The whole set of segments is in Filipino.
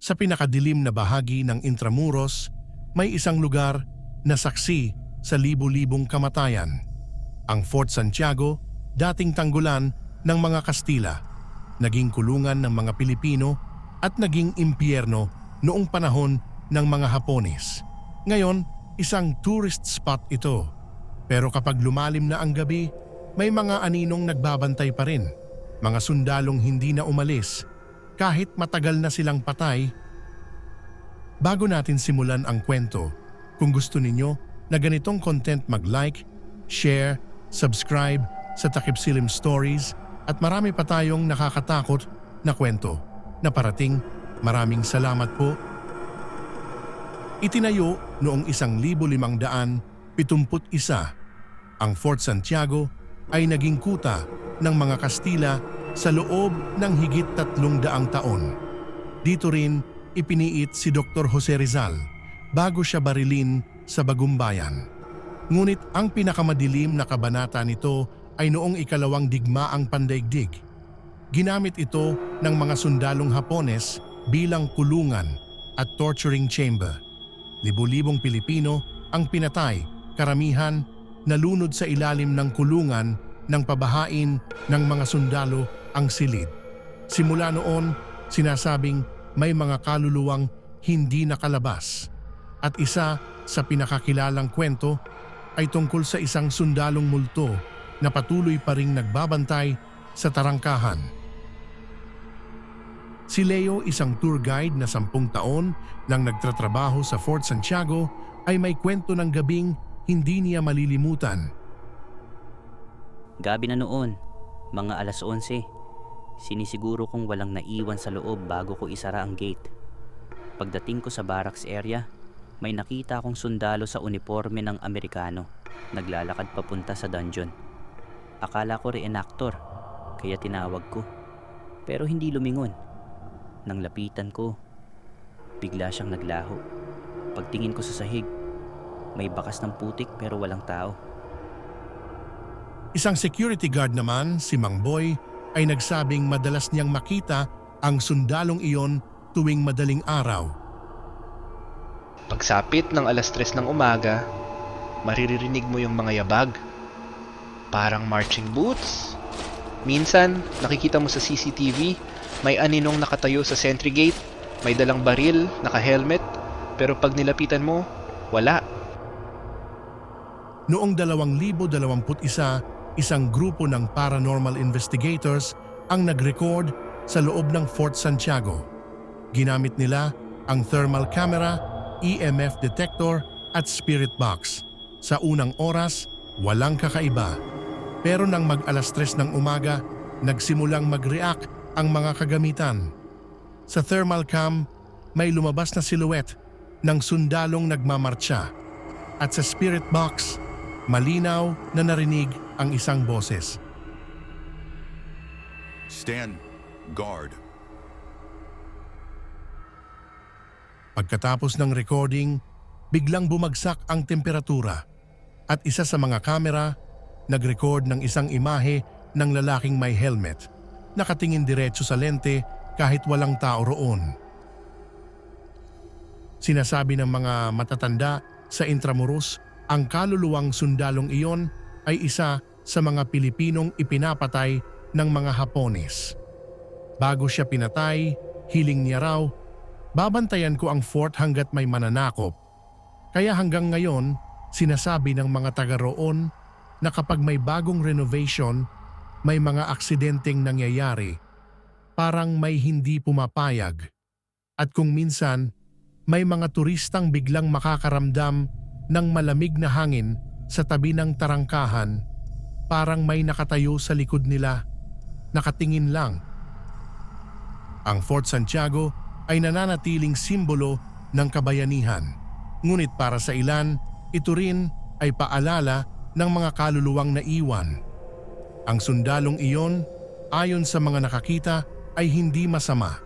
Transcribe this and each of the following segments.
Sa pinakadilim na bahagi ng Intramuros, may isang lugar na saksi sa libu-libong kamatayan. Ang Fort Santiago, dating tanggulan ng mga Kastila, naging kulungan ng mga Pilipino at naging impyerno noong panahon ng mga Hapones. Ngayon, isang tourist spot ito. Pero kapag lumalim na ang gabi, may mga aninong nagbabantay pa rin. Mga sundalong hindi na umalis kahit matagal na silang patay. Bago natin simulan ang kwento, kung gusto ninyo na ganitong content, mag-like, share, subscribe sa Takip Silim Stories at marami pa tayong nakakatakot na kwento na parating. Maraming salamat po. Itinayo noong 1571, ang Fort Santiago ay naging kuta ng mga Kastila sa loob ng higit 300 taon. Dito rin ipiniit si Dr. Jose Rizal bago siya barilin sa Bagumbayan. Ngunit ang pinakamadilim na kabanata nito ay noong ikalawang digmaang pandaigdig. Ginamit ito ng mga sundalong Hapones bilang kulungan at torturing chamber. Libu-libong Pilipino ang pinatay, karamihan nalunod sa ilalim ng kulungan ng pabahain ng mga sundalo ang silid. Simula noon, sinasabing may mga kaluluwang hindi nakalabas. At isa sa pinakakilalang kwento ay tungkol sa isang sundalong multo na patuloy pa ring nagbabantay sa tarangkahan. Si Leo, isang tour guide na 10 taon nang nagtatrabaho sa Fort Santiago, ay may kwento ng gabing hindi niya malilimutan. Gabi na noon, mga 11:00. Sinisiguro kong walang naiwan sa loob bago ko isara ang gate. Pagdating ko sa barracks area, may nakita akong sundalo sa uniforme ng Amerikano, naglalakad papunta sa dungeon. Akala ko reenactor, kaya tinawag ko. Pero hindi lumingon. Nang lapitan ko, bigla siyang naglaho. Pagtingin ko sa sahig, may bakas ng putik pero walang tao. Isang security guard naman, si Mang Boy, ay nagsabing madalas niyang makita ang sundalong iyon tuwing madaling araw. Pagsapit ng 3:00 ng umaga, maririnig mo yung mga yabag. Parang marching boots. Minsan, nakikita mo sa CCTV, may aninong nakatayo sa sentry gate, may dalang baril, naka-helmet, pero pag nilapitan mo, wala. Noong 2021, isang grupo ng paranormal investigators ang nag-record sa loob ng Fort Santiago. Ginamit nila ang thermal camera, EMF detector at spirit box. Sa unang oras, walang kakaiba. Pero nang mag-3:00 ng umaga, nagsimulang mag-react ang mga kagamitan. Sa thermal cam, may lumabas na silhouette ng sundalong nagmamartsa. At sa spirit box, malinaw na narinig ang isang boses. Stand guard. Pagkatapos ng recording, biglang bumagsak ang temperatura at isa sa mga kamera nag-record ng isang imahe ng lalaking may helmet, nakatingin diretso sa lente kahit walang tao roon. Sinasabi ng mga matatanda sa Intramuros, ang kaluluwang sundalong iyon ay isa sa mga Pilipinong ipinapatay ng mga Hapones. Bago siya pinatay, hiling niya raw, babantayan ko ang fort hanggat may mananakop. Kaya hanggang ngayon, sinasabi ng mga taga roon na kapag may bagong renovation, may mga aksidenteng nangyayari. Parang may hindi pumapayag. At kung minsan, may mga turistang biglang makakaramdam ng malamig na hangin sa tabi ng tarangkahan, parang may nakatayo sa likod nila, nakatingin lang. Ang Fort Santiago ay nananatiling simbolo ng kabayanihan. Ngunit para sa ilan, ito rin ay paalala ng mga kaluluwang naiwan. Ang sundalong iyon, ayon sa mga nakakita, ay hindi masama.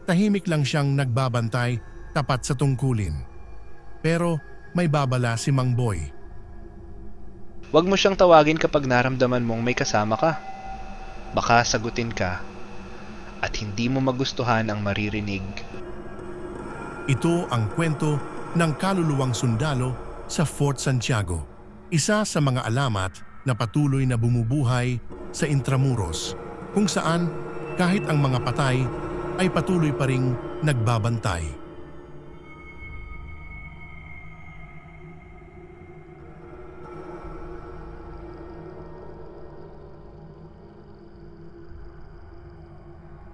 Tahimik lang siyang nagbabantay tapat sa tungkulin. Pero may babala si Mang Boy. Huwag mo siyang tawagin kapag naramdaman mong may kasama ka. Baka sagutin ka at hindi mo magustuhan ang maririnig. Ito ang kwento ng kaluluwang sundalo sa Fort Santiago, isa sa mga alamat na patuloy na bumubuhay sa Intramuros, kung saan kahit ang mga patay ay patuloy pa ring nagbabantay.